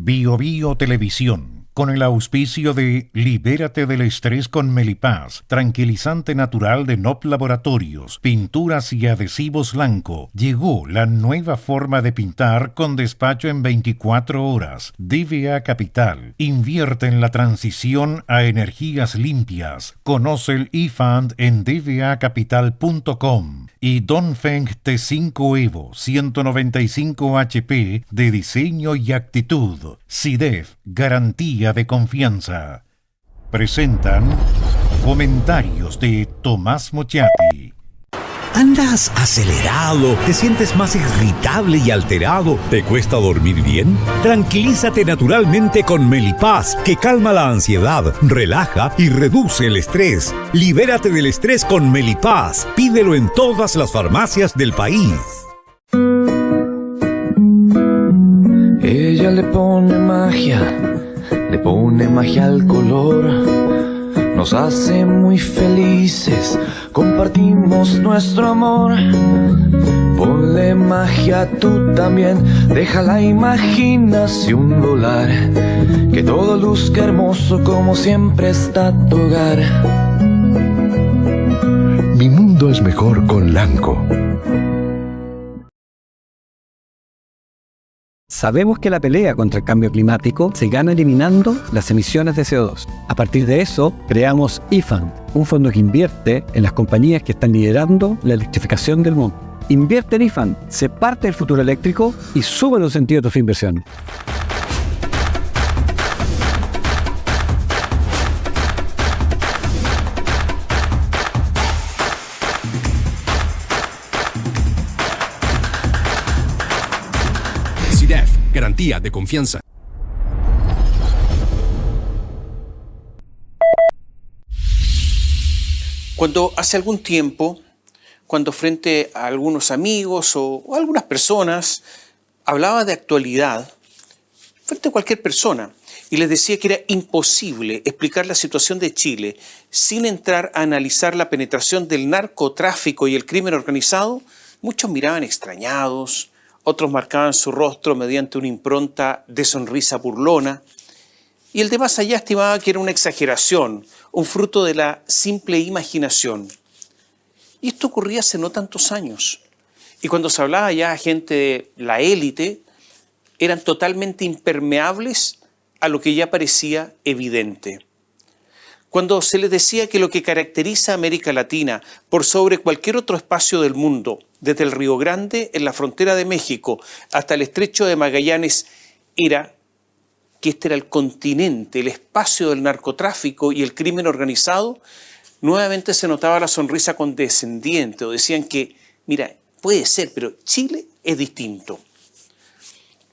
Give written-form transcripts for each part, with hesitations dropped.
Bio Bio Televisión, con el auspicio de Libérate del estrés con Melipaz, tranquilizante natural de NOP Laboratorios, pinturas y adhesivos Lanco. Llegó la nueva forma de pintar con despacho en 24 horas. DVA Capital, invierte en la transición a energías limpias. Conoce el eFund en dvacapital.com. Y Dongfeng T5 Evo 195 HP de diseño y actitud. SIDEF, garantía de confianza. Presentan comentarios de Tomás Mochati. ¿Andas acelerado? ¿Te sientes más irritable y alterado? ¿Te cuesta dormir bien? Tranquilízate naturalmente con Melipaz, que calma la ansiedad, relaja y reduce el estrés. Libérate del estrés con Melipaz. Pídelo en todas las farmacias del país. Ella le pone magia al color. Nos hace muy felices, compartimos nuestro amor. Ponle magia tú también, deja la imaginación volar. Que todo luzca hermoso como siempre está tu hogar. Mi mundo es mejor con Lanco. Sabemos que la pelea contra el cambio climático se gana eliminando las emisiones de CO2. A partir de eso, creamos eFund, un fondo que invierte en las compañías que están liderando la electrificación del mundo. Invierte en eFund, sé parte del futuro eléctrico y sube los sentidos de tu inversión. SIDEF, garantía de confianza. Cuando hace algún tiempo, cuando frente a algunos amigos o algunas personas, hablaba de actualidad, frente a cualquier persona, y les decía que era imposible explicar la situación de Chile sin entrar a analizar la penetración del narcotráfico y el crimen organizado, muchos miraban extrañados, otros marcaban su rostro mediante una impronta de sonrisa burlona, y el de más allá estimaba que era una exageración, un fruto de la simple imaginación. Y esto ocurría hace no tantos años. Y cuando se hablaba ya a gente de la élite, eran totalmente impermeables a lo que ya parecía evidente. Cuando se les decía que lo que caracteriza a América Latina por sobre cualquier otro espacio del mundo, desde el Río Grande en la frontera de México hasta el estrecho de Magallanes, era que este era el continente, el espacio del narcotráfico y el crimen organizado, nuevamente se notaba la sonrisa condescendiente o decían que, mira, puede ser, pero Chile es distinto.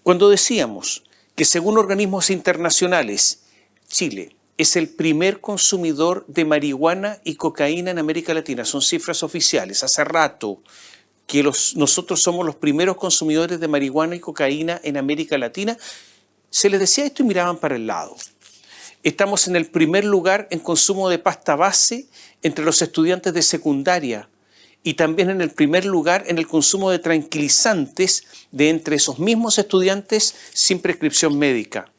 Cuando decíamos que según organismos internacionales, Chile es el primer consumidor de marihuana y cocaína en América Latina, son cifras oficiales, hace rato que nosotros somos los primeros consumidores de marihuana y cocaína en América Latina, se les decía esto y miraban para el lado. Estamos en el primer lugar en consumo de pasta base entre los estudiantes de secundaria y también en el primer lugar en el consumo de tranquilizantes de entre esos mismos estudiantes sin prescripción médica.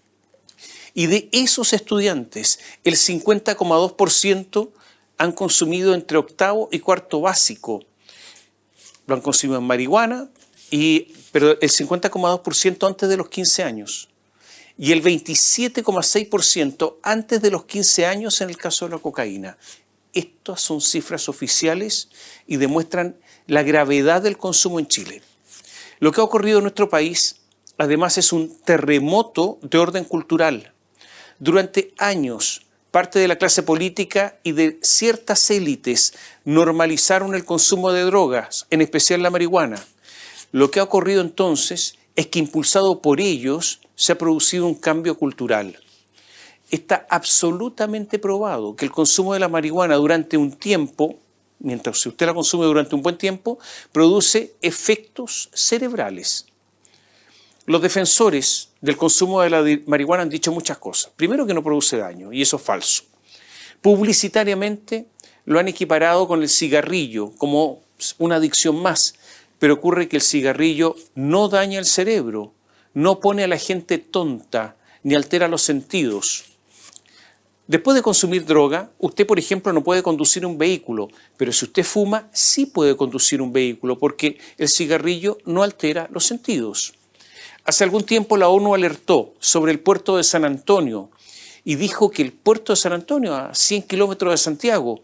Y de esos estudiantes, el 50,2% han consumido entre octavo y cuarto básico. Lo han consumido en marihuana, pero el 50,2% antes de los 15 años. Y el 27,6% antes de los 15 años en el caso de la cocaína. Estas son cifras oficiales y demuestran la gravedad del consumo en Chile. Lo que ha ocurrido en nuestro país, además, es un terremoto de orden cultural. Durante años, parte de la clase política y de ciertas élites normalizaron el consumo de drogas, en especial la marihuana. Lo que ha ocurrido entonces es que, impulsado por ellos, se ha producido un cambio cultural. Está absolutamente probado que el consumo de la marihuana durante un tiempo, mientras usted la consume durante un buen tiempo, produce efectos cerebrales. Los defensores del consumo de la marihuana han dicho muchas cosas. Primero, que no produce daño, y eso es falso. Publicitariamente lo han equiparado con el cigarrillo como una adicción más, pero ocurre que el cigarrillo no daña el cerebro, no pone a la gente tonta ni altera los sentidos. Después de consumir droga, usted, por ejemplo, no puede conducir un vehículo, pero si usted fuma, sí puede conducir un vehículo, porque el cigarrillo no altera los sentidos. Hace algún tiempo la ONU alertó sobre el puerto de San Antonio y dijo que el puerto de San Antonio, a 100 kilómetros de Santiago,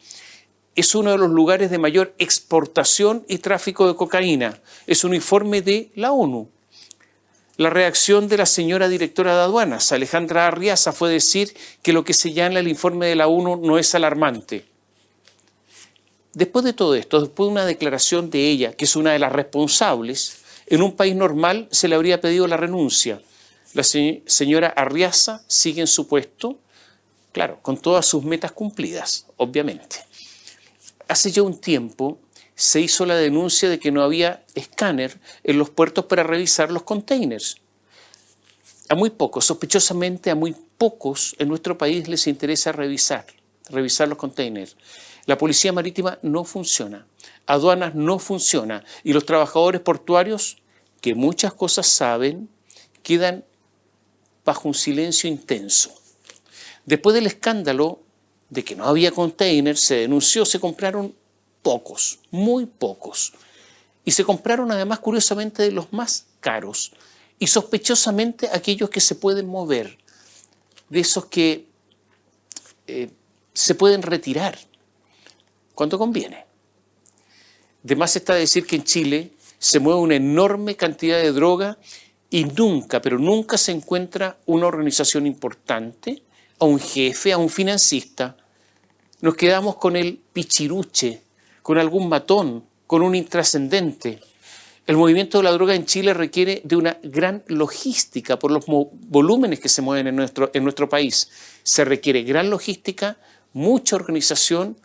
es uno de los lugares de mayor exportación y tráfico de cocaína. Es un informe de la ONU. La reacción de la señora directora de aduanas, Alejandra Arriaza, fue decir que lo que señala el informe de la ONU no es alarmante. Después de todo esto, después de una declaración de ella, que es una de las responsables, en un país normal se le habría pedido la renuncia. La señora Arriaza sigue en su puesto, claro, con todas sus metas cumplidas, obviamente. Hace ya un tiempo se hizo la denuncia de que no había escáner en los puertos para revisar los containers. A muy pocos, sospechosamente a muy pocos en nuestro país les interesa revisar los containers. La policía marítima no funciona, aduanas no funciona y los trabajadores portuarios, que muchas cosas saben, quedan bajo un silencio intenso. Después del escándalo de que no había containers, se denunció, se compraron pocos, muy pocos. Y se compraron además, curiosamente, de los más caros. Y sospechosamente aquellos que se pueden mover, de esos que se pueden retirar cuando conviene. De más está decir que en Chile se mueve una enorme cantidad de droga y nunca, pero nunca se encuentra una organización importante, a un jefe, a un financista. Nos quedamos con el pichiruche, con algún matón, con un intrascendente. El movimiento de la droga en Chile requiere de una gran logística por los volúmenes que se mueven en nuestro país. Se requiere gran logística, mucha organización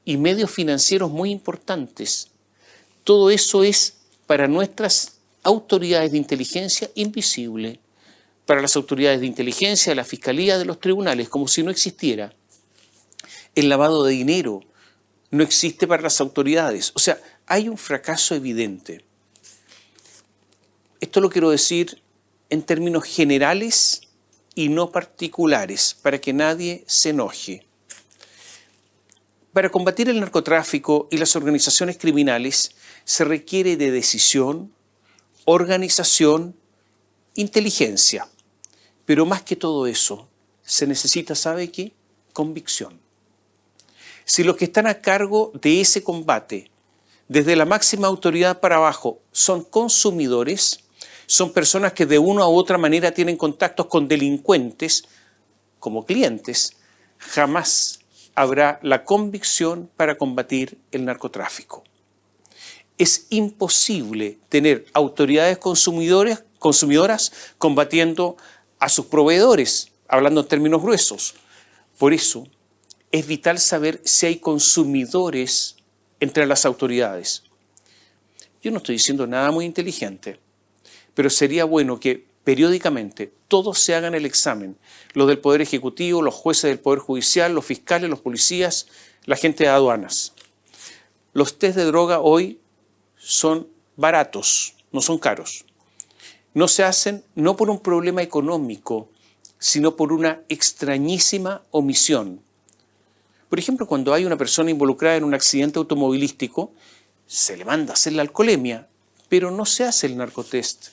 y medios financieros muy importantes. Todo eso es para nuestras autoridades de inteligencia invisible, para las autoridades de inteligencia, de la fiscalía, de los tribunales, como si no existiera. El lavado de dinero no existe para las autoridades. O sea, hay un fracaso evidente. Esto lo quiero decir en términos generales y no particulares, para que nadie se enoje. Para combatir el narcotráfico y las organizaciones criminales se requiere de decisión, organización, inteligencia. Pero más que todo eso, se necesita, ¿sabe qué? Convicción. Si los que están a cargo de ese combate, desde la máxima autoridad para abajo, son consumidores, son personas que de una u otra manera tienen contactos con delincuentes como clientes, jamás habrá la convicción para combatir el narcotráfico. Es imposible tener autoridades consumidoras combatiendo a sus proveedores, hablando en términos gruesos. Por eso, es vital saber si hay consumidores entre las autoridades. Yo no estoy diciendo nada muy inteligente, pero sería bueno que periódicamente todos se hagan el examen, los del Poder Ejecutivo, los jueces del Poder Judicial, los fiscales, los policías, la gente de aduanas. Los test de droga hoy son baratos, no son caros. No se hacen no por un problema económico, sino por una extrañísima omisión. Por ejemplo, cuando hay una persona involucrada en un accidente automovilístico, se le manda a hacer la alcoholemia, pero no se hace el narcotest.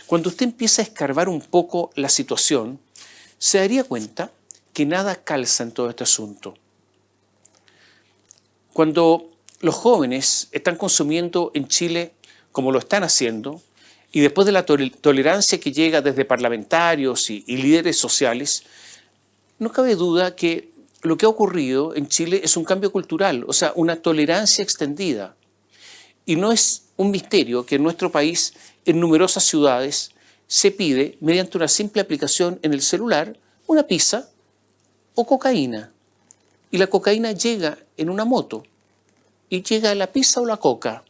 Cuando usted empieza a escarbar un poco la situación, se daría cuenta que nada calza en todo este asunto. Cuando los jóvenes están consumiendo en Chile como lo están haciendo, y después de la tolerancia que llega desde parlamentarios y líderes sociales, no cabe duda que lo que ha ocurrido en Chile es un cambio cultural, o sea, una tolerancia extendida. Y no es un misterio que en nuestro país, en numerosas ciudades, se pide, mediante una simple aplicación en el celular, una pizza o cocaína. Y la cocaína llega en una moto. Y llega la pizza o la coca.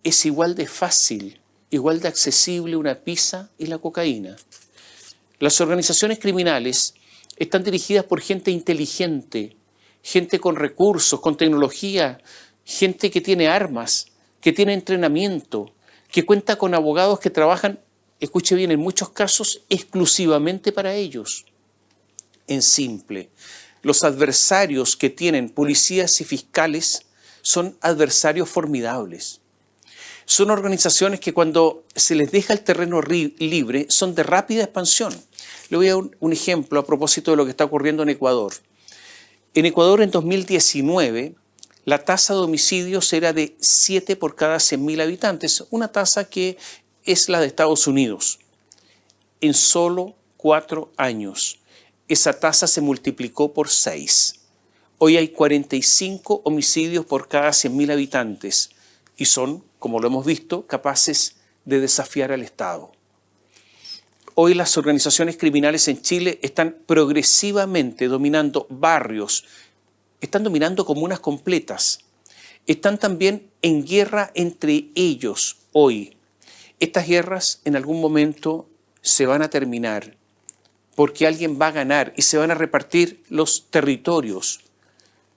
Es igual de fácil, igual de accesible una pizza y la cocaína. Las organizaciones criminales están dirigidas por gente inteligente, gente con recursos, con tecnología, gente que tiene armas, que tiene entrenamiento, que cuenta con abogados que trabajan escuche bien, en muchos casos exclusivamente para ellos. En simple, los adversarios que tienen policías y fiscales son adversarios formidables. Son organizaciones que cuando se les deja el terreno libre son de rápida expansión. Le voy a dar un ejemplo a propósito de lo que está ocurriendo en Ecuador. En Ecuador en 2019 la tasa de homicidios era de 7 por cada 100.000 habitantes, una tasa que es la de Estados Unidos. En solo 4 años esa tasa se multiplicó por 6. Hoy hay 45 homicidios por cada 100.000 habitantes y son, como lo hemos visto, capaces de desafiar al Estado. Hoy las organizaciones criminales en Chile están progresivamente dominando barrios, están dominando comunas completas, están también en guerra entre ellos hoy. Estas guerras en algún momento se van a terminar porque alguien va a ganar y se van a repartir los territorios.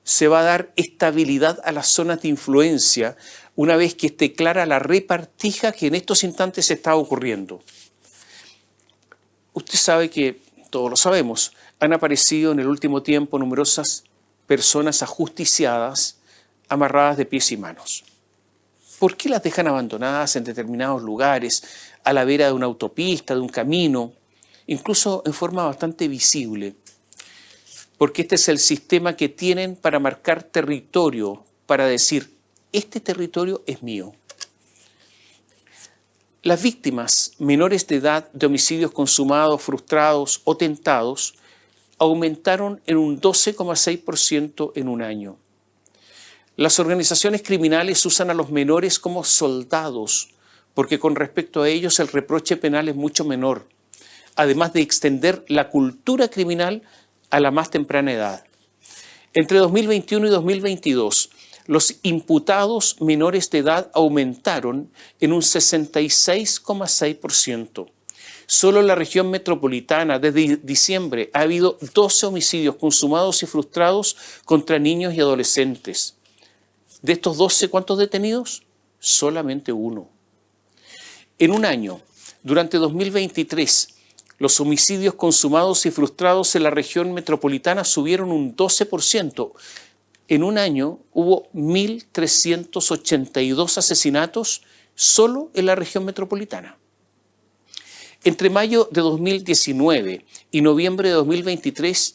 Se va a dar estabilidad a las zonas de influencia una vez que esté clara la repartija que en estos instantes está ocurriendo. Usted sabe que, todos lo sabemos, han aparecido en el último tiempo numerosas personas ajusticiadas, amarradas de pies y manos. ¿Por qué las dejan abandonadas en determinados lugares, a la vera de una autopista, de un camino, incluso en forma bastante visible? Porque este es el sistema que tienen para marcar territorio, para decir, este territorio es mío. Las víctimas menores de edad de homicidios consumados, frustrados o tentados aumentaron en un 12,6% en un año. Las organizaciones criminales usan a los menores como soldados, porque con respecto a ellos el reproche penal es mucho menor, además de extender la cultura criminal a la más temprana edad. Entre 2021 y 2022, los imputados menores de edad aumentaron en un 66,6%. Solo en la región metropolitana, desde diciembre, ha habido 12 homicidios consumados y frustrados contra niños y adolescentes. De estos 12, ¿cuántos detenidos? Solamente 1. En un año, durante 2023, los homicidios consumados y frustrados en la región metropolitana subieron un 12%. En un año hubo 1.382 asesinatos solo en la región metropolitana. Entre mayo de 2019 y noviembre de 2023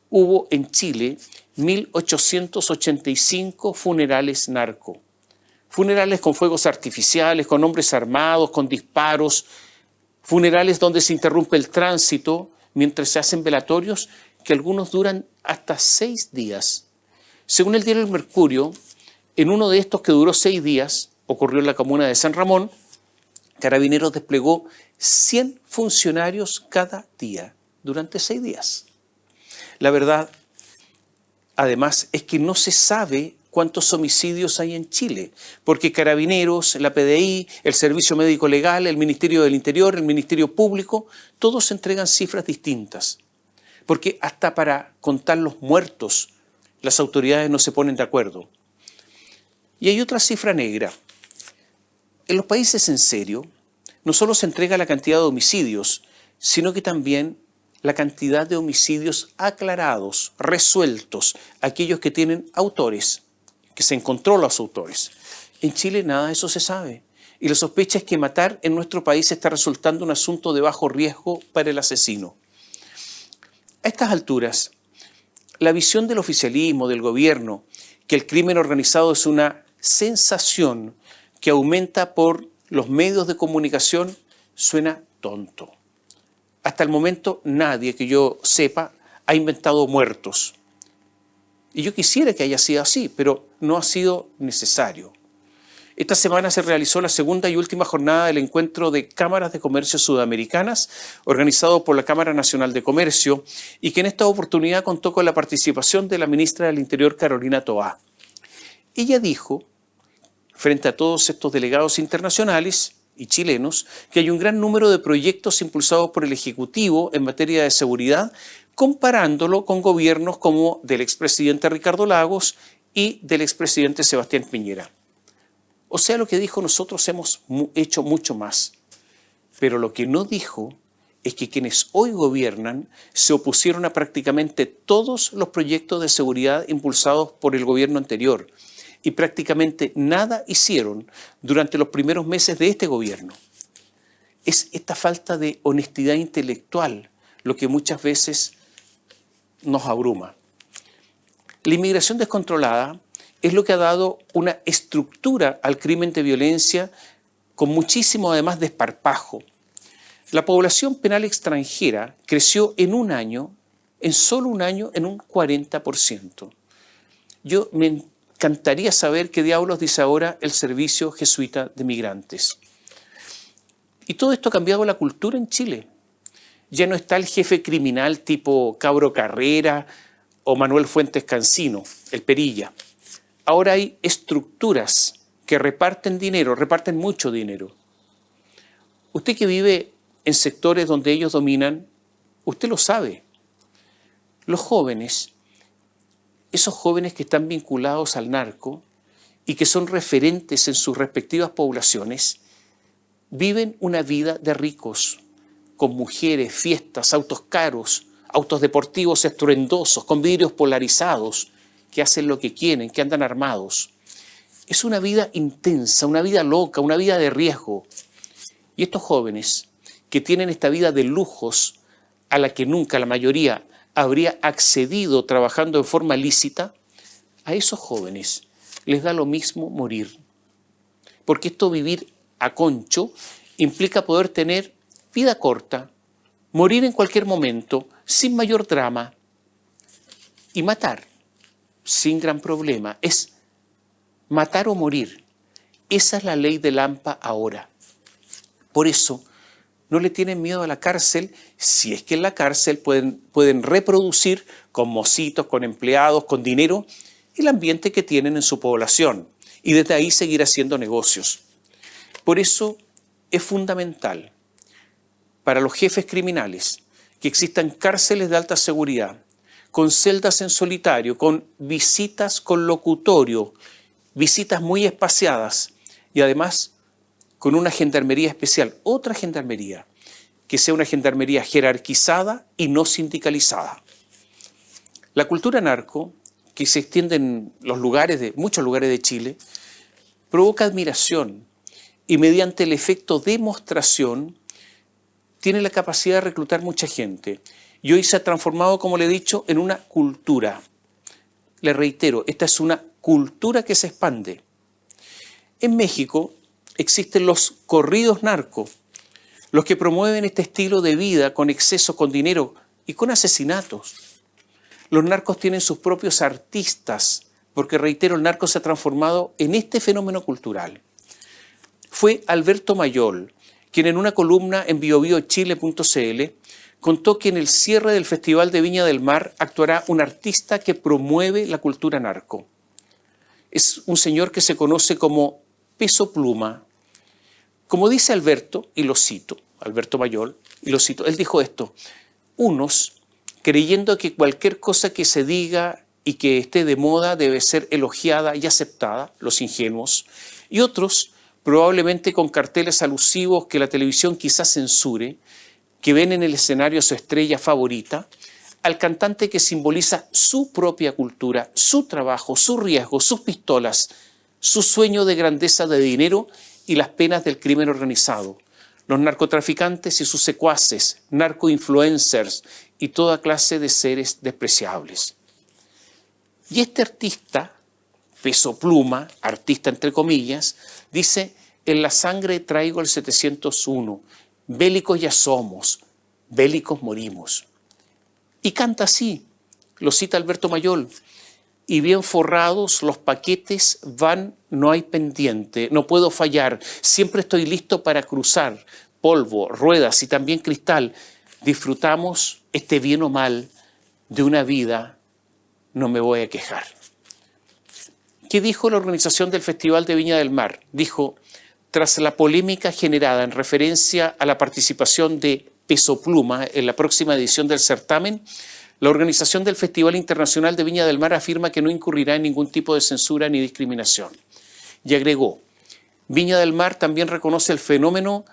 hubo en Chile 1.885 funerales narco. Funerales con fuegos artificiales, con hombres armados, con disparos, funerales donde se interrumpe el tránsito mientras se hacen velatorios que algunos duran hasta 6 días. Según el diario El Mercurio, en uno de estos que duró 6 días, ocurrió en la comuna de San Ramón, Carabineros desplegó 100 funcionarios cada día durante 6 días. La verdad, además, es que no se sabe cuántos homicidios hay en Chile, porque Carabineros, la PDI, el Servicio Médico Legal, el Ministerio del Interior, el Ministerio Público, todos entregan cifras distintas, porque hasta para contar los muertos las autoridades no se ponen de acuerdo. Y hay otra cifra negra. En los países en serio, no solo se entrega la cantidad de homicidios, sino que también la cantidad de homicidios aclarados, resueltos, aquellos que tienen autores, que se encontró los autores. En Chile nada de eso se sabe. Y la sospecha es que matar en nuestro país está resultando un asunto de bajo riesgo para el asesino. A estas alturas, la visión del oficialismo, del gobierno, que el crimen organizado es una sensación que aumenta por los medios de comunicación, suena tonto. Hasta el momento nadie que yo sepa ha inventado muertos. Y yo quisiera que haya sido así, pero no ha sido necesario. Esta semana se realizó la segunda y última jornada del encuentro de cámaras de comercio sudamericanas, organizado por la Cámara Nacional de Comercio, y que en esta oportunidad contó con la participación de la ministra del Interior, Carolina Toá. Ella dijo, frente a todos estos delegados internacionales y chilenos, que hay un gran número de proyectos impulsados por el Ejecutivo en materia de seguridad, comparándolo con gobiernos como del expresidente Ricardo Lagos y del expresidente Sebastián Piñera. O sea, lo que dijo, nosotros hemos hecho mucho más. Pero lo que no dijo es que quienes hoy gobiernan se opusieron a prácticamente todos los proyectos de seguridad impulsados por el gobierno anterior y prácticamente nada hicieron durante los primeros meses de este gobierno. Es esta falta de honestidad intelectual lo que muchas veces nos abruma. La inmigración descontrolada es lo que ha dado una estructura al crimen de violencia con muchísimo además desparpajo. La población penal extranjera creció en solo un año, en un 40%. Yo me encantaría saber qué diablos dice ahora el Servicio Jesuita de Migrantes. Y todo esto ha cambiado la cultura en Chile. Ya no está el jefe criminal tipo Cabro Carrera o Manuel Fuentes Cancino, el Perilla. Ahora hay estructuras que reparten dinero, reparten mucho dinero. Usted que vive en sectores donde ellos dominan, usted lo sabe. Los jóvenes, esos jóvenes que están vinculados al narco y que son referentes en sus respectivas poblaciones, viven una vida de ricos, con mujeres, fiestas, autos caros, autos deportivos estruendosos, con vidrios polarizados, que hacen lo que quieren, que andan armados. Es una vida intensa, una vida loca, una vida de riesgo. Y estos jóvenes que tienen esta vida de lujos a la que nunca la mayoría habría accedido trabajando en forma lícita, a esos jóvenes les da lo mismo morir. Porque esto vivir a concho implica poder tener vida corta, morir en cualquier momento, sin mayor drama, y matar, sin gran problema. Es matar o morir. Esa es la ley de Lampa ahora. Por eso, no le tienen miedo a la cárcel, si es que en la cárcel pueden reproducir con mocitos, con empleados, con dinero, el ambiente que tienen en su población y desde ahí seguir haciendo negocios. Por eso es fundamental para los jefes criminales que existan cárceles de alta seguridad, con celdas en solitario, con visitas con locutorio, visitas muy espaciadas y además con una gendarmería especial, otra gendarmería, que sea una gendarmería jerarquizada y no sindicalizada. La cultura narco, que se extiende en muchos lugares de Chile, provoca admiración y mediante el efecto demostración tiene la capacidad de reclutar mucha gente. Y hoy se ha transformado, como le he dicho, en una cultura. Le reitero, esta es una cultura que se expande. En México existen los corridos narcos, los que promueven este estilo de vida con exceso, con dinero y con asesinatos. Los narcos tienen sus propios artistas, porque reitero, el narco se ha transformado en este fenómeno cultural. Fue Alberto Mayol, quien en una columna en biobiochile.cl contó que en el cierre del Festival de Viña del Mar actuará un artista que promueve la cultura narco. Es un señor que se conoce como Peso Pluma. Como dice Alberto, y lo cito, Alberto Mayol, y lo cito, él dijo esto: unos, creyendo que cualquier cosa que se diga y que esté de moda debe ser elogiada y aceptada, los ingenuos, y otros, probablemente con carteles alusivos que la televisión quizás censure, que ven en el escenario a su estrella favorita, al cantante que simboliza su propia cultura, su trabajo, su riesgo, sus pistolas, su sueño de grandeza de dinero y las penas del crimen organizado, los narcotraficantes y sus secuaces, narcoinfluencers y toda clase de seres despreciables. Y este artista, Peso Pluma, artista entre comillas, dice: en la sangre traigo el 701, bélicos ya somos, bélicos morimos. Y canta así, lo cita Alberto Mayol: y bien forrados los paquetes van, no hay pendiente, no puedo fallar, siempre estoy listo para cruzar, polvo, ruedas y también cristal, disfrutamos, esté bien o mal, de una vida, no me voy a quejar. ¿Qué dijo la organización del Festival de Viña del Mar? Dijo: tras la polémica generada en referencia a la participación de Peso Pluma en la próxima edición del certamen, la organización del Festival Internacional de Viña del Mar afirma que no incurrirá en ningún tipo de censura ni discriminación. Y agregó: Viña del Mar también reconoce el fenómeno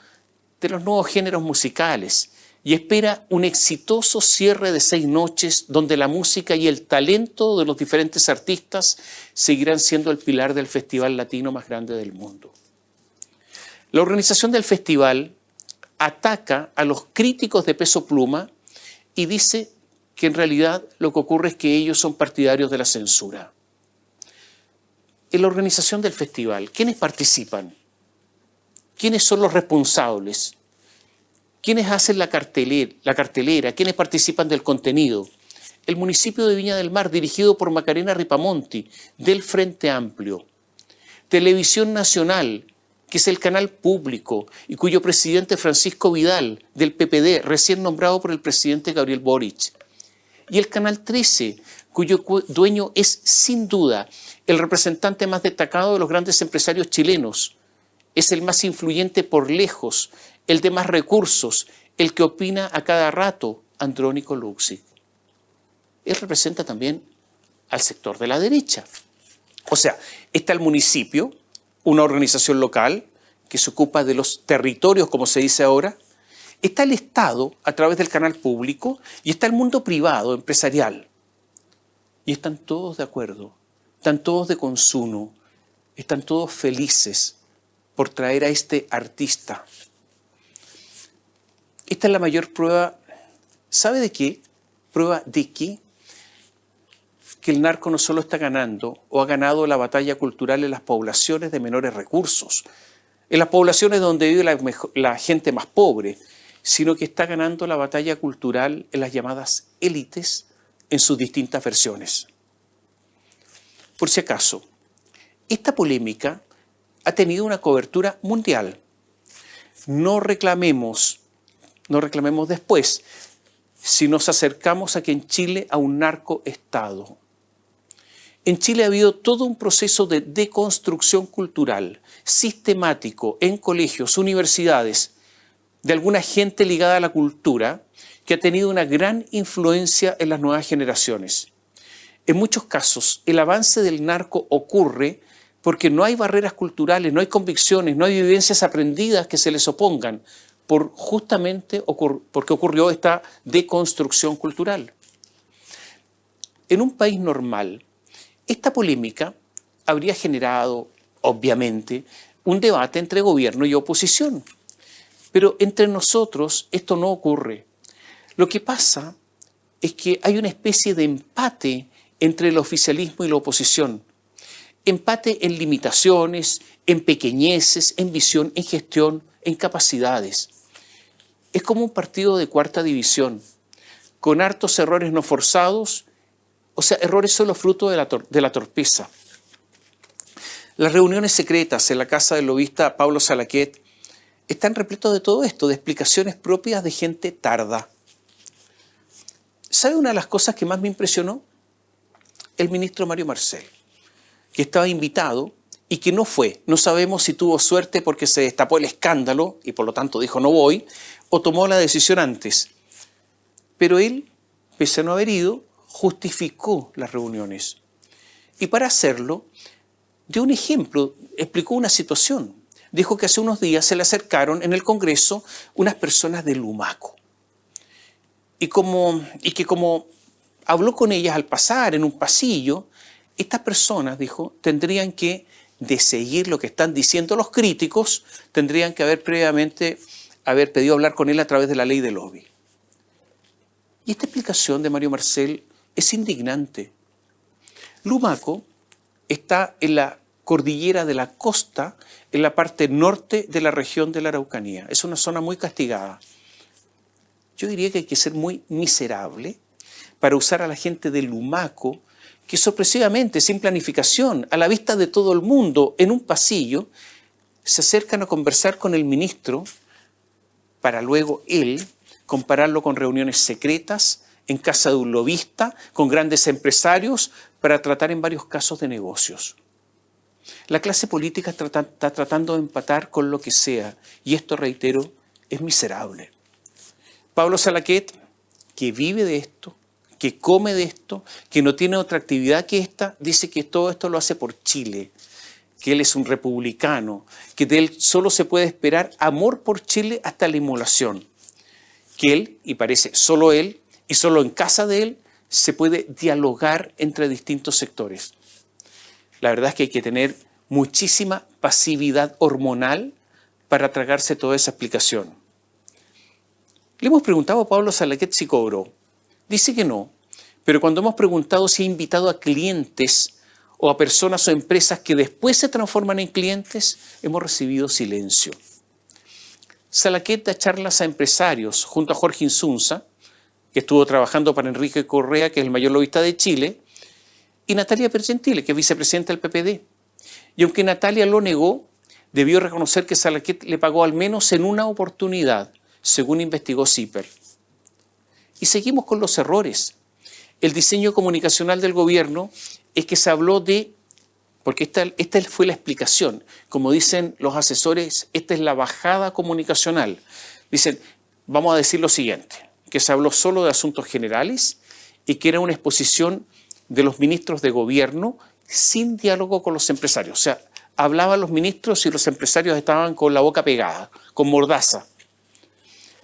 de los nuevos géneros musicales y espera un exitoso cierre de 6 noches donde la música y el talento de los diferentes artistas seguirán siendo el pilar del festival latino más grande del mundo. La organización del festival ataca a los críticos de Peso Pluma y dice que en realidad lo que ocurre es que ellos son partidarios de la censura. En la organización del festival, ¿quiénes participan? ¿Quiénes son los responsables? ¿Quiénes hacen la cartelera? ¿Quiénes participan del contenido? El municipio de Viña del Mar, dirigido por Macarena Ripamonti, del Frente Amplio. Televisión Nacional, que es el canal público y cuyo presidente Francisco Vidal, del PPD, recién nombrado por el presidente Gabriel Boric. Y el Canal 13, cuyo dueño es sin duda el representante más destacado de los grandes empresarios chilenos. Es el más influyente por lejos, el de más recursos, el que opina a cada rato, Andrónico Luksic. Él representa también al sector de la derecha. O sea, está el municipio, una organización local que se ocupa de los territorios, como se dice ahora. Está el Estado a través del canal público y está el mundo privado, empresarial. Y están todos de acuerdo, están todos de consuno, están todos felices por traer a este artista. Esta es la mayor prueba, ¿sabe de qué? Prueba de qué? Que el narco no solo está ganando o ha ganado la batalla cultural en las poblaciones de menores recursos, en las poblaciones donde vive la gente más pobre, sino que está ganando la batalla cultural en las llamadas élites en sus distintas versiones. Por si acaso, esta polémica ha tenido una cobertura mundial. No reclamemos después si nos acercamos aquí en Chile a un narcoestado. En Chile ha habido todo un proceso de deconstrucción cultural, sistemático, en colegios, universidades, de alguna gente ligada a la cultura, que ha tenido una gran influencia en las nuevas generaciones. En muchos casos, el avance del narco ocurre porque no hay barreras culturales, no hay convicciones, no hay vivencias aprendidas que se les opongan, justamente porque ocurrió esta deconstrucción cultural. En un país normal, esta polémica habría generado, obviamente, un debate entre gobierno y oposición. Pero entre nosotros esto no ocurre. Lo que pasa es que hay una especie de empate entre el oficialismo y la oposición. Empate en limitaciones, en pequeñeces, en visión, en gestión, en capacidades. Es como un partido de cuarta división, con hartos errores no forzados, o sea, errores solo fruto de la torpeza. Las reuniones secretas en la casa del lobista Pablo Salaquet están repletos de todo esto, de explicaciones propias de gente tarda. ¿Sabe una de las cosas que más me impresionó? El ministro Mario Marcel, que estaba invitado y que no fue. No sabemos si tuvo suerte porque se destapó el escándalo y por lo tanto dijo no voy, o tomó la decisión antes. Pero él, pese a no haber ido, justificó las reuniones. Y para hacerlo, dio un ejemplo, explicó una situación. Dijo que hace unos días se le acercaron en el Congreso unas personas de Lumaco. Y que como habló con ellas al pasar en un pasillo, estas personas, dijo, tendrían que, de seguir lo que están diciendo los críticos, tendrían que haber previamente pedido hablar con él a través de la ley de lobby. Y esta explicación de Mario Marcel es indignante. Lumaco está en la cordillera de la costa, en la parte norte de la región de la Araucanía. Es una zona muy castigada. Yo diría que hay que ser muy miserable para usar a la gente de Lumaco, que sorpresivamente, sin planificación, a la vista de todo el mundo, en un pasillo, se acercan a conversar con el ministro para luego él compararlo con reuniones secretas en casa de un lobista, con grandes empresarios, para tratar en varios casos de negocios. La clase política está tratando de empatar con lo que sea, y esto, reitero, es miserable. Pablo Salaquet, que vive de esto, que come de esto, que no tiene otra actividad que esta, dice que todo esto lo hace por Chile. que él es un republicano, que de él solo se puede esperar amor por Chile hasta la inmolación, que él, y parece solo él, y solo en casa de él, se puede dialogar entre distintos sectores. La verdad es que hay que tener muchísima pasividad hormonal para tragarse toda esa explicación. Le hemos preguntado a Pablo Salaquet si cobró. Dice que no, pero cuando hemos preguntado si ha invitado a clientes o a personas o empresas que después se transforman en clientes, hemos recibido silencio. Salaquet da charlas a empresarios junto a Jorge Insunza, que estuvo trabajando para Enrique Correa, que es el mayor lobista de Chile, y Natalia Pergentile, que es vicepresidenta del PPD. Y aunque Natalia lo negó, debió reconocer que Salaquet le pagó al menos en una oportunidad, según investigó CIPER. Y seguimos con los errores. El diseño comunicacional del gobierno es que se habló de, porque esta fue la explicación, como dicen los asesores, esta es la bajada comunicacional. Dicen, vamos a decir lo siguiente, que se habló solo de asuntos generales y que era una exposición de los ministros de gobierno sin diálogo con los empresarios. O sea, hablaban los ministros y los empresarios estaban con la boca pegada, con mordaza.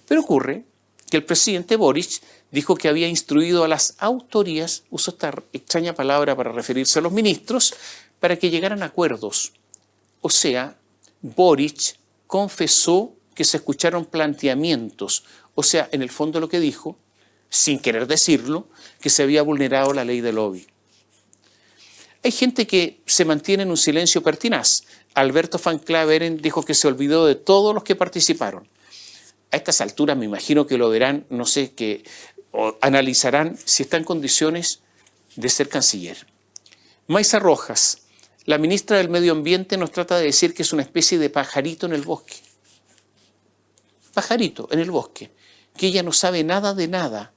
Pero ocurre que el presidente Boric dijo que había instruido a las autoridades, usó esta extraña palabra para referirse a los ministros, para que llegaran a acuerdos. O sea, Boric confesó que se escucharon planteamientos. O sea, en el fondo lo que dijo, sin querer decirlo, que se había vulnerado la ley del lobby. Hay gente que se mantiene en un silencio pertinaz. Alberto Van Claveren dijo que se olvidó de todos los que participaron. A estas alturas me imagino que lo verán, no sé, o analizarán si está en condiciones de ser canciller. Maisa Rojas, la ministra del Medio Ambiente, nos trata de decir que es una especie de pajarito en el bosque. Pajarito en el bosque, que ella no sabe nada de nada,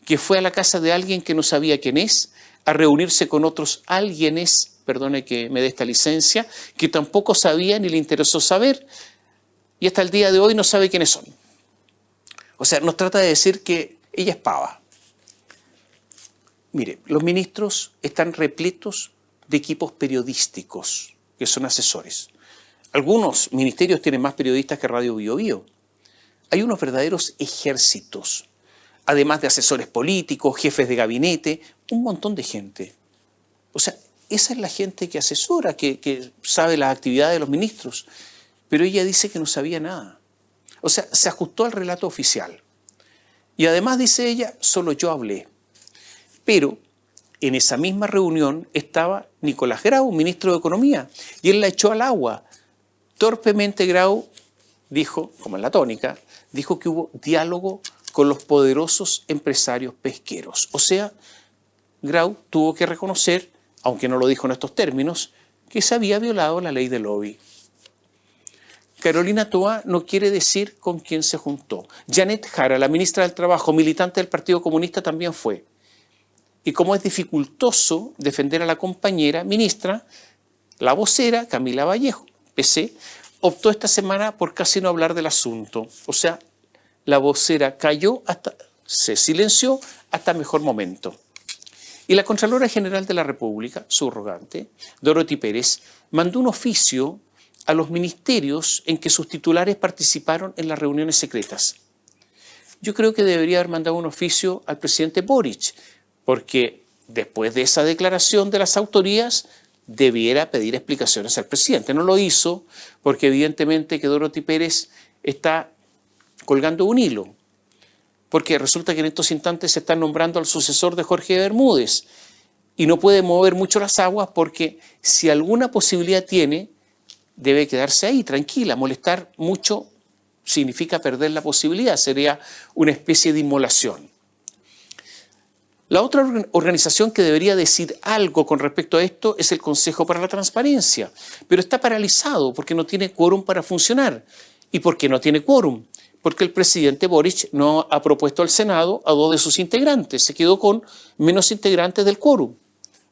que fue a la casa de alguien que no sabía quién es, a reunirse con otros alguienes, perdone que me dé esta licencia, que tampoco sabía ni le interesó saber, y hasta el día de hoy no sabe quiénes son. O sea, nos trata de decir que ella es pava. Mire, los ministros están repletos de equipos periodísticos, que son asesores. Algunos ministerios tienen más periodistas que Radio Bio Bio. Hay unos verdaderos ejércitos, además de asesores políticos, jefes de gabinete, un montón de gente. O sea, esa es la gente que asesora, que sabe las actividades de los ministros. Pero ella dice que no sabía nada. O sea, se ajustó al relato oficial. Y además, dice ella, solo yo hablé. Pero en esa misma reunión estaba Nicolás Grau, ministro de Economía, y él la echó al agua. Torpemente Grau dijo, como en la tónica, dijo que hubo diálogo con los poderosos empresarios pesqueros. O sea, Grau tuvo que reconocer, aunque no lo dijo en estos términos, que se había violado la ley del lobby. Carolina Toá no quiere decir con quién se juntó. Janet Jara, la ministra del Trabajo, militante del Partido Comunista, también fue. Y como es dificultoso defender a la compañera ministra, la vocera, Camila Vallejo, PC, optó esta semana por casi no hablar del asunto. O sea, la vocera cayó, se silenció hasta mejor momento. Y la Contralora General de la República, subrogante, Dorothy Pérez, mandó un oficio a los ministerios en que sus titulares participaron en las reuniones secretas. Yo creo que debería haber mandado un oficio al presidente Boric, porque después de esa declaración de las autoridades debiera pedir explicaciones al presidente. No lo hizo porque evidentemente que Dorothy Pérez está colgando un hilo, porque resulta que en estos instantes se está nombrando al sucesor de Jorge Bermúdez y no puede mover mucho las aguas porque si alguna posibilidad tiene, debe quedarse ahí, tranquila. Molestar mucho significa perder la posibilidad, sería una especie de inmolación. La otra organización que debería decir algo con respecto a esto es el Consejo para la Transparencia, pero está paralizado porque no tiene quórum para funcionar. ¿Y por qué no tiene quórum? Porque el presidente Boric no ha propuesto al Senado a 2 de sus integrantes, se quedó con menos integrantes del quórum.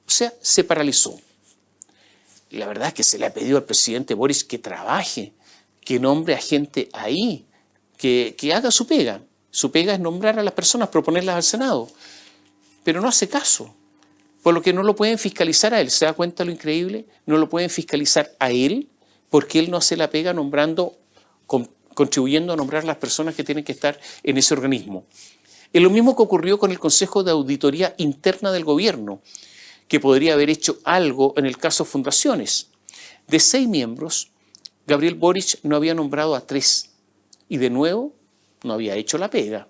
O sea, se paralizó. La verdad es que se le ha pedido al presidente Boric que trabaje, que nombre a gente ahí, que haga su pega. Su pega es nombrar a las personas, proponerlas al Senado. Pero no hace caso. por lo que no lo pueden fiscalizar a él. ¿Se da cuenta lo increíble? No lo pueden fiscalizar a él porque él no hace la pega contribuyendo a nombrar las personas que tienen que estar en ese organismo. Es lo mismo que ocurrió con el Consejo de Auditoría Interna del Gobierno, que podría haber hecho algo en el caso Fundaciones. De 6 miembros, Gabriel Boric no había nombrado a 3 y de nuevo no había hecho la pega.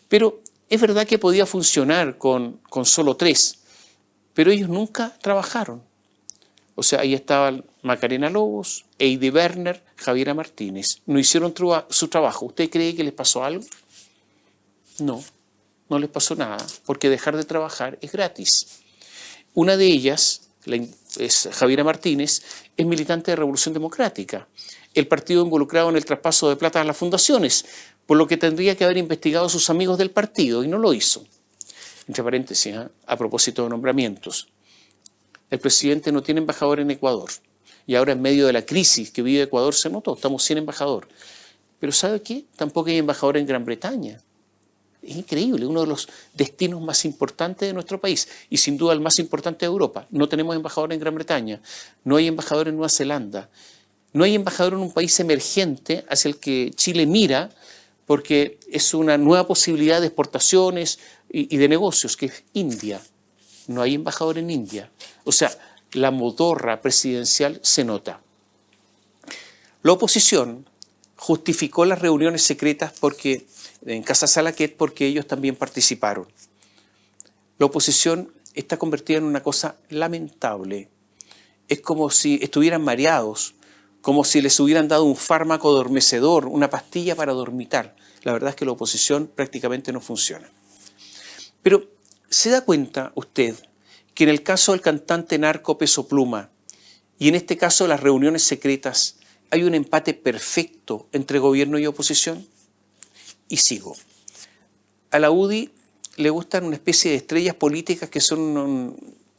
Pero es verdad que podía funcionar con solo 3, pero ellos nunca trabajaron. O sea, ahí estaban Macarena Lobos, Heidi Werner, Javiera Martínez. No hicieron su trabajo. ¿Usted cree que les pasó algo? No, no les pasó nada, porque dejar de trabajar es gratis. Una de ellas, Javiera Martínez, es militante de Revolución Democrática, el partido involucrado en el traspaso de plata a las fundaciones, por lo que tendría que haber investigado a sus amigos del partido, y no lo hizo. Entre paréntesis, a propósito de nombramientos. El presidente no tiene embajador en Ecuador, y ahora en medio de la crisis que vive Ecuador se notó, estamos sin embajador. Pero ¿sabe qué? Tampoco hay embajador en Gran Bretaña. Es increíble, uno de los destinos más importantes de nuestro país y sin duda el más importante de Europa. No tenemos embajador en Gran Bretaña, no hay embajador en Nueva Zelanda, no hay embajador en un país emergente hacia el que Chile mira porque es una nueva posibilidad de exportaciones y de negocios, que es India. No hay embajador en India. O sea, la modorra presidencial se nota. La oposición justificó las reuniones secretas en Casa Salaquet porque ellos también participaron. La oposición está convertida en una cosa lamentable. Es como si estuvieran mareados, como si les hubieran dado un fármaco adormecedor, una pastilla para dormitar. La verdad es que la oposición prácticamente no funciona. Pero ¿se da cuenta usted que en el caso del cantante narco Peso Pluma y en este caso de las reuniones secretas hay un empate perfecto entre gobierno y oposición? Y sigo. A la UDI le gustan una especie de estrellas políticas que son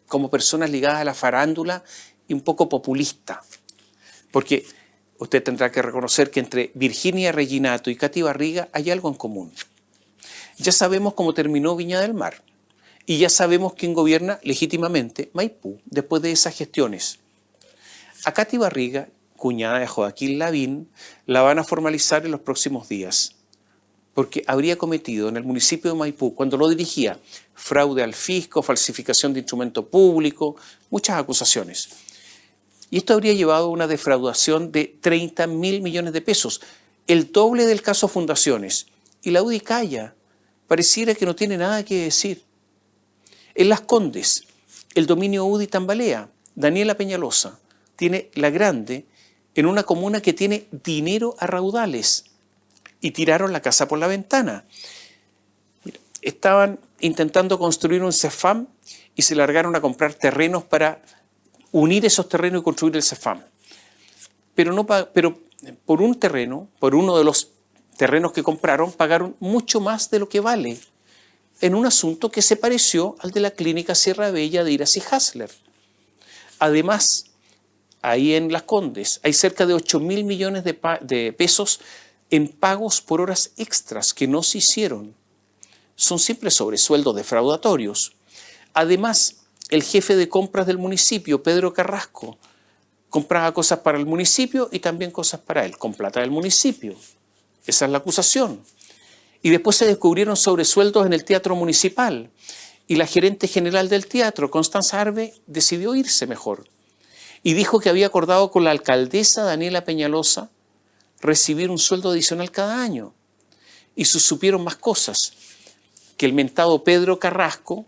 como personas ligadas a la farándula y un poco populista. Porque usted tendrá que reconocer que entre Virginia Reginato y Katy Barriga hay algo en común. Ya sabemos cómo terminó Viña del Mar y ya sabemos quién gobierna legítimamente Maipú después de esas gestiones. A Katy Barriga, cuñada de Joaquín Lavín, la van a formalizar en los próximos días, porque habría cometido en el municipio de Maipú, cuando lo dirigía, fraude al fisco, falsificación de instrumento público, muchas acusaciones. Y esto habría llevado a una defraudación de 30.000 millones de pesos, el doble del caso Fundaciones. Y la UDI calla, pareciera que no tiene nada que decir. En Las Condes, el dominio UDI tambalea. Daniela Peñalosa tiene La Grande en una comuna que tiene dinero a raudales y tiraron la casa por la ventana. Estaban intentando construir un CEFAM y se largaron a comprar terrenos para unir esos terrenos y construir el CEFAM. Pero por uno de los terrenos que compraron, pagaron mucho más de lo que vale en un asunto que se pareció al de la clínica Sierra Bella de Iras y Hasler. Además, ahí en Las Condes hay cerca de 8.000 millones de pesos en pagos por horas extras que no se hicieron. Son siempre sobresueldos defraudatorios. Además, el jefe de compras del municipio, Pedro Carrasco, compraba cosas para el municipio y también cosas para él, con plata del municipio. Esa es la acusación. Y después se descubrieron sobresueldos en el teatro municipal. Y la gerente general del teatro, Constanza Arbe, decidió irse mejor. Y dijo que había acordado con la alcaldesa Daniela Peñalosa recibir un sueldo adicional cada año. Y supieron más cosas. Que el mentado Pedro Carrasco,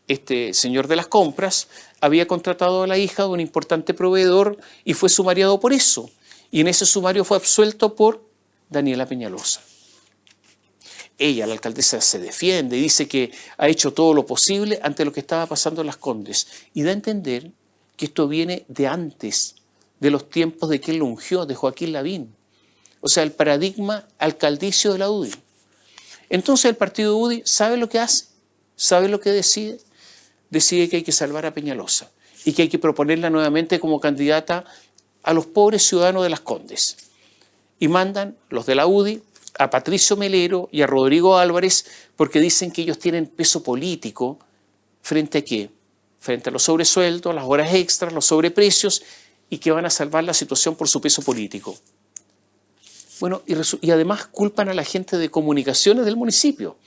este señor de las compras, había contratado a la hija de un importante proveedor y fue sumariado por eso. Y en ese sumario fue absuelto por Daniela Peñalosa. Ella, la alcaldesa, se defiende y dice que ha hecho todo lo posible ante lo que estaba pasando en Las Condes. Y da a entender que esto viene de antes, de los tiempos de quien lo ungió, de Joaquín Lavín. O sea, el paradigma alcaldicio de la UDI. Entonces el partido UDI sabe lo que hace, sabe lo que decide. Decide que hay que salvar a Peñalosa y que hay que proponerla nuevamente como candidata a los pobres ciudadanos de Las Condes. Y mandan los de la UDI a Patricio Melero y a Rodrigo Álvarez porque dicen que ellos tienen peso político ¿Frente a qué? Frente a los sobresueldos, las horas extras, los sobreprecios, y que van a salvar la situación por su peso político. Bueno, y además culpan a la gente de comunicaciones del municipio,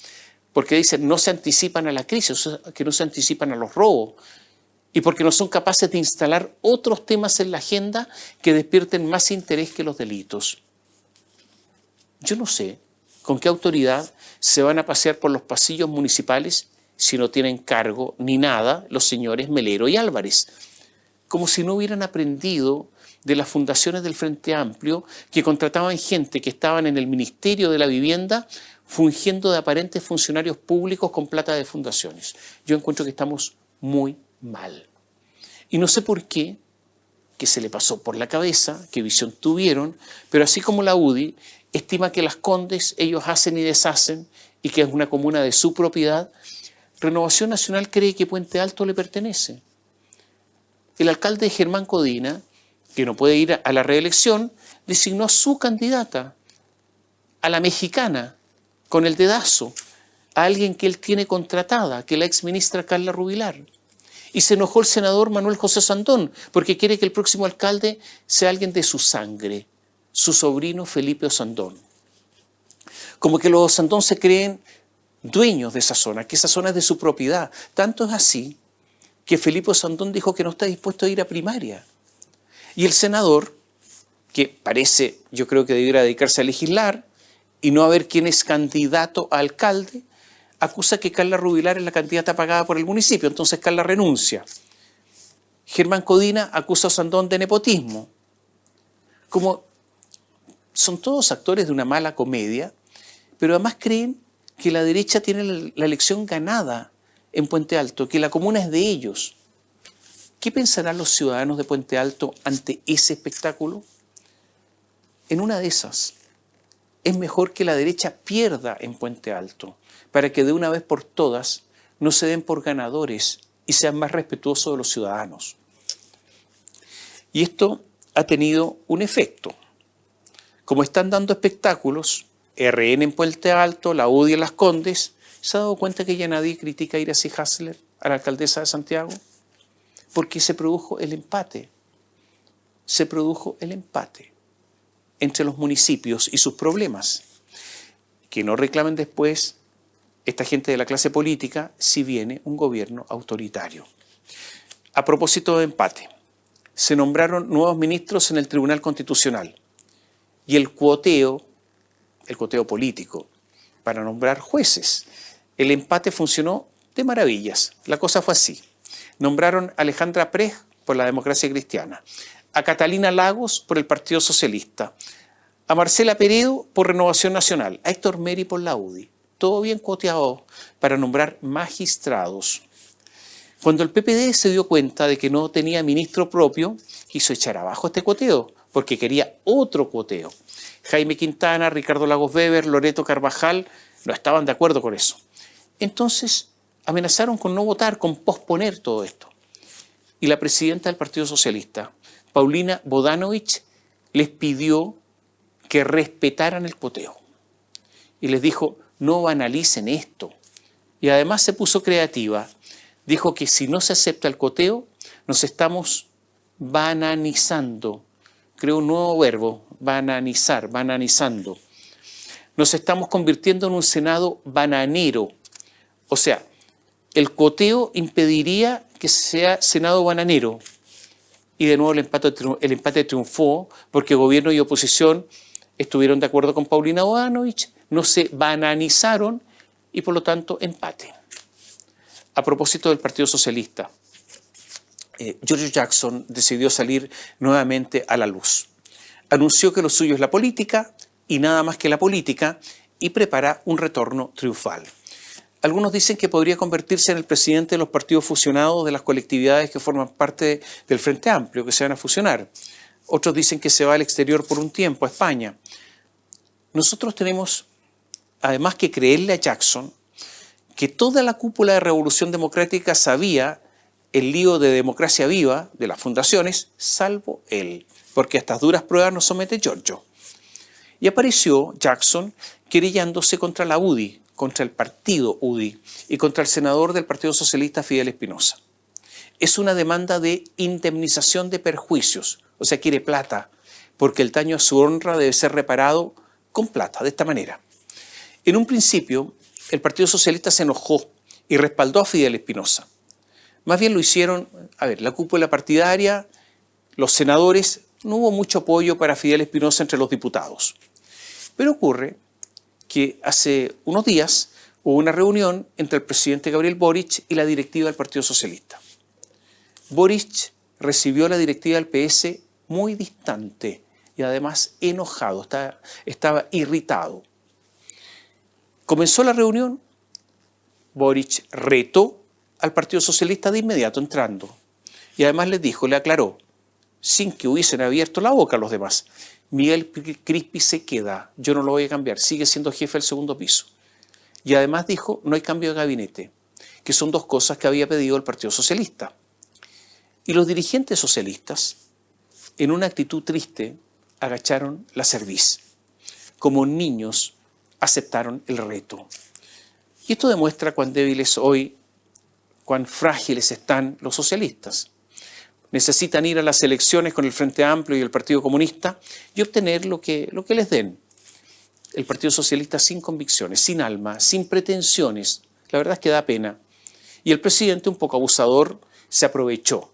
porque dicen no se anticipan a la crisis, o sea, que no se anticipan a los robos, y porque no son capaces de instalar otros temas en la agenda que despierten más interés que los delitos. Yo no sé con qué autoridad se van a pasear por los pasillos municipales si no tienen cargo ni nada los señores Melero y Álvarez, como si no hubieran aprendido de las fundaciones del Frente Amplio que contrataban gente que estaban en el Ministerio de la Vivienda fungiendo de aparentes funcionarios públicos con plata de fundaciones. Yo encuentro que estamos muy mal. Y no sé por qué, que se le pasó por la cabeza, qué visión tuvieron, pero así como la UDI estima que Las Condes ellos hacen y deshacen y que es una comuna de su propiedad, Renovación Nacional cree que Puente Alto le pertenece. El alcalde Germán Codina, que no puede ir a la reelección, designó a su candidata, a la mexicana, con el dedazo, a alguien que él tiene contratada, que es la exministra Carla Rubilar. Y se enojó el senador Manuel José Sandón, porque quiere que el próximo alcalde sea alguien de su sangre, su sobrino Felipe Osandón. Como que los Osandón se creen dueños de esa zona, que esa zona es de su propiedad. Tanto es así que Felipe Osandón dijo que no está dispuesto a ir a primaria. Y el senador, que parece, yo creo que debiera dedicarse a legislar y no a ver quién es candidato a alcalde, acusa que Carla Rubilar es la candidata pagada por el municipio, entonces Carla renuncia. Germán Codina acusa a Osandón de nepotismo. Como son todos actores de una mala comedia, pero además creen que la derecha tiene la elección ganada en Puente Alto, que la comuna es de ellos. ¿Qué pensarán los ciudadanos de Puente Alto ante ese espectáculo? En una de esas, es mejor que la derecha pierda en Puente Alto, para que de una vez por todas no se den por ganadores y sean más respetuosos de los ciudadanos. Y esto ha tenido un efecto. Como están dando espectáculos, RN en Puente Alto, la UDI en Las Condes, ¿se ha dado cuenta que ya nadie critica a Iracy Hasler, a la alcaldesa de Santiago? Porque se produjo el empate. Se produjo el empate entre los municipios y sus problemas. Que no reclamen después esta gente de la clase política si viene un gobierno autoritario. A propósito de empate, se nombraron nuevos ministros en el Tribunal Constitucional y el cuoteo político para nombrar jueces. El empate funcionó de maravillas. La cosa fue así. Nombraron a Alejandra Prej por la Democracia Cristiana, a Catalina Lagos por el Partido Socialista, a Marcela Peredo por Renovación Nacional, a Héctor Meri por la UDI. Todo bien cuoteado para nombrar magistrados. Cuando el PPD se dio cuenta de que no tenía ministro propio, quiso echar abajo este cuoteo, porque quería otro cuoteo. Jaime Quintana, Ricardo Lagos Weber, Loreto Carvajal no estaban de acuerdo con eso. Entonces amenazaron con no votar, con posponer todo esto. Y la presidenta del Partido Socialista, Paulina Bodanovich, les pidió que respetaran el cuoteo. Y les dijo, no banalicen esto. Y además se puso creativa. Dijo que si no se acepta el cuoteo, nos estamos bananizando. Creo un nuevo verbo, bananizar, bananizando. Nos estamos convirtiendo en un Senado bananero. O sea, el cuoteo impediría que sea Senado bananero. Y de nuevo el empate triunfó porque gobierno y oposición estuvieron de acuerdo con Paulina Bodanovich, no se bananizaron y por lo tanto empate. A propósito del Partido Socialista, Giorgio Jackson decidió salir nuevamente a la luz. Anunció que lo suyo es la política y nada más que la política y prepara un retorno triunfal. Algunos dicen que podría convertirse en el presidente de los partidos fusionados de las colectividades que forman parte del Frente Amplio, que se van a fusionar. Otros dicen que se va al exterior por un tiempo, a España. Nosotros tenemos, además que creerle a Jackson, que toda la cúpula de Revolución Democrática sabía el lío de Democracia Viva, de las fundaciones, salvo él, porque a estas duras pruebas nos somete Giorgio. Y apareció Jackson querellándose contra la UDI, contra el partido UDI y contra el senador del Partido Socialista Fidel Espinosa. Es una demanda de indemnización de perjuicios, o sea, quiere plata, porque el daño a su honra debe ser reparado con plata, de esta manera. En un principio, el Partido Socialista se enojó y respaldó a Fidel Espinosa. Más bien lo hicieron, la cúpula partidaria, los senadores, no hubo mucho apoyo para Fidel Espinosa entre los diputados. Pero ocurre que hace unos días hubo una reunión entre el presidente Gabriel Boric y la directiva del Partido Socialista. Boric recibió la directiva del PS muy distante y además enojado, estaba irritado. Comenzó la reunión, Boric retó al Partido Socialista de inmediato entrando y además le aclaró, sin que hubiesen abierto la boca a los demás: Miguel Crispi se queda, yo no lo voy a cambiar, sigue siendo jefe del segundo piso. Y además dijo, no hay cambio de gabinete, que son dos cosas que había pedido el Partido Socialista. Y los dirigentes socialistas, en una actitud triste, agacharon la cerviz. Como niños, aceptaron el reto. Y esto demuestra cuán débiles hoy, cuán frágiles están los socialistas. Necesitan ir a las elecciones con el Frente Amplio y el Partido Comunista y obtener lo que les den. El Partido Socialista sin convicciones, sin alma, sin pretensiones. La verdad es que da pena. Y el presidente, un poco abusador, se aprovechó.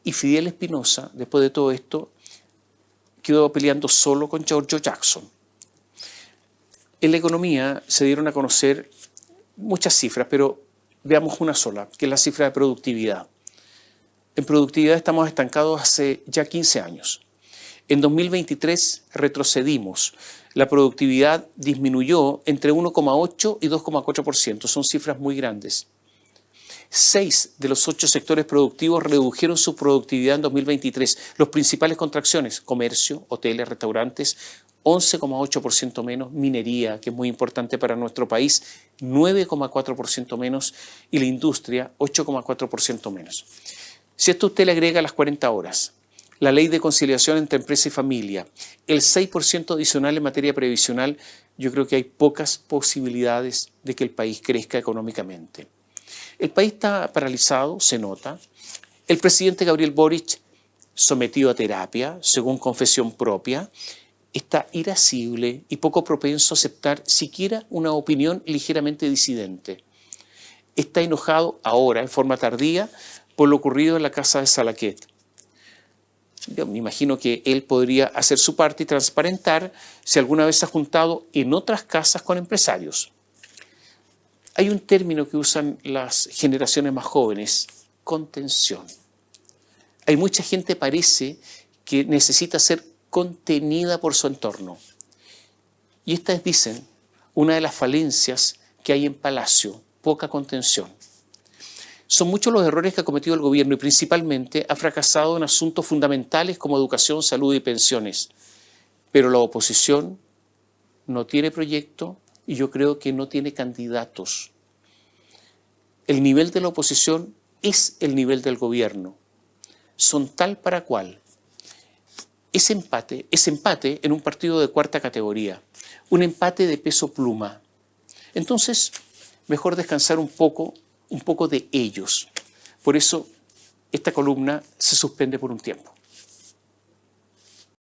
Y Fidel Espinosa, después de todo esto, quedó peleando solo con Giorgio Jackson. En la economía se dieron a conocer muchas cifras, pero veamos una sola, que es la cifra de productividad. En productividad estamos estancados hace ya 15 años. En 2023 retrocedimos. La productividad disminuyó entre 1,8 y 2,4%. Son cifras muy grandes. 6 de los 8 sectores productivos redujeron su productividad en 2023. Los principales contracciones: comercio, hoteles, restaurantes, 11,8% menos, minería, que es muy importante para nuestro país, 9,4% menos, y la industria, 8,4% menos. Si a esto usted le agrega las 40 horas, la ley de conciliación entre empresa y familia, el 6% adicional en materia previsional, yo creo que hay pocas posibilidades de que el país crezca económicamente. El país está paralizado, se nota. El presidente Gabriel Boric, sometido a terapia, según confesión propia, está irascible y poco propenso a aceptar siquiera una opinión ligeramente disidente. Está enojado ahora, en forma tardía, por lo ocurrido en la casa de Salaquet. Yo me imagino que él podría hacer su parte y transparentar si alguna vez se ha juntado en otras casas con empresarios. Hay un término que usan las generaciones más jóvenes: contención. Hay mucha gente, parece, que necesita ser contenida por su entorno. Y esta es, dicen, una de las falencias que hay en Palacio: poca contención. Son muchos los errores que ha cometido el gobierno y principalmente ha fracasado en asuntos fundamentales como educación, salud y pensiones. Pero la oposición no tiene proyecto y yo creo que no tiene candidatos. El nivel de la oposición es el nivel del gobierno. Son tal para cual. Es empate en un partido de cuarta categoría, un empate de peso pluma. Entonces, mejor descansar un poco de ellos. Por eso, esta columna se suspende por un tiempo.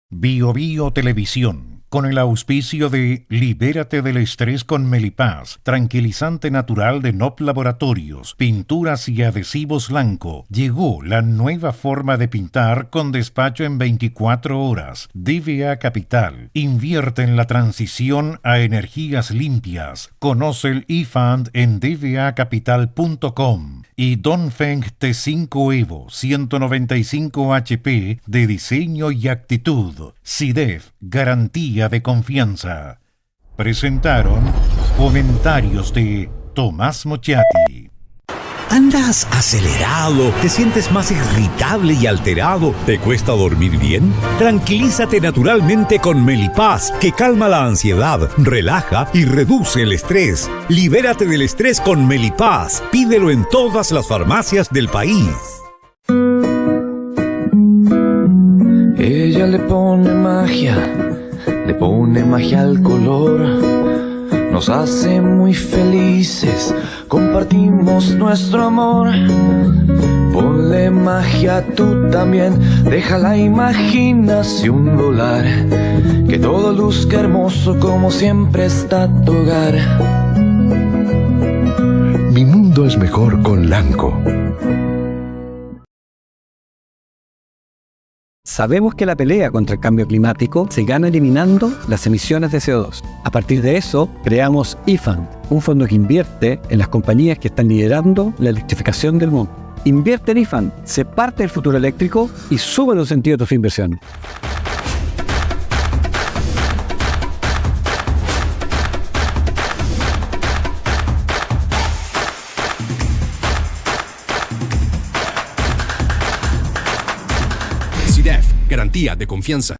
Bio Bio Televisión, con el auspicio de Libérate del estrés con Melipaz, tranquilizante natural de NOP Laboratorios, pinturas y adhesivos Lanco. Llegó la nueva forma de pintar con despacho en 24 horas. DVA Capital, invierte en la transición a energías limpias. Conoce el eFund en dvacapital.com. Y Dongfeng T5 Evo 195 HP de diseño y actitud. SIDEF, garantía de confianza. Presentaron comentarios de Tomás Mochiati. ¿Andas acelerado? ¿Te sientes más irritable y alterado? ¿Te cuesta dormir bien? Tranquilízate naturalmente con Melipaz, que calma la ansiedad, relaja y reduce el estrés. Libérate del estrés con Melipaz. Pídelo en todas las farmacias del país. Ella le pone magia al color. nos hace muy felices, compartimos nuestro amor. Ponle magia tú también, deja la imaginación volar, que todo luzca hermoso como siempre está tu hogar. Mi mundo es mejor con Lanco. Sabemos que la pelea contra el cambio climático se gana eliminando las emisiones de CO2. A partir de eso, creamos IFAND, un fondo que invierte en las compañías que están liderando la electrificación del mundo. Invierte en IFAND, sé parte del futuro eléctrico y sube los sentidos de tu inversión. CIDEF, garantía de confianza.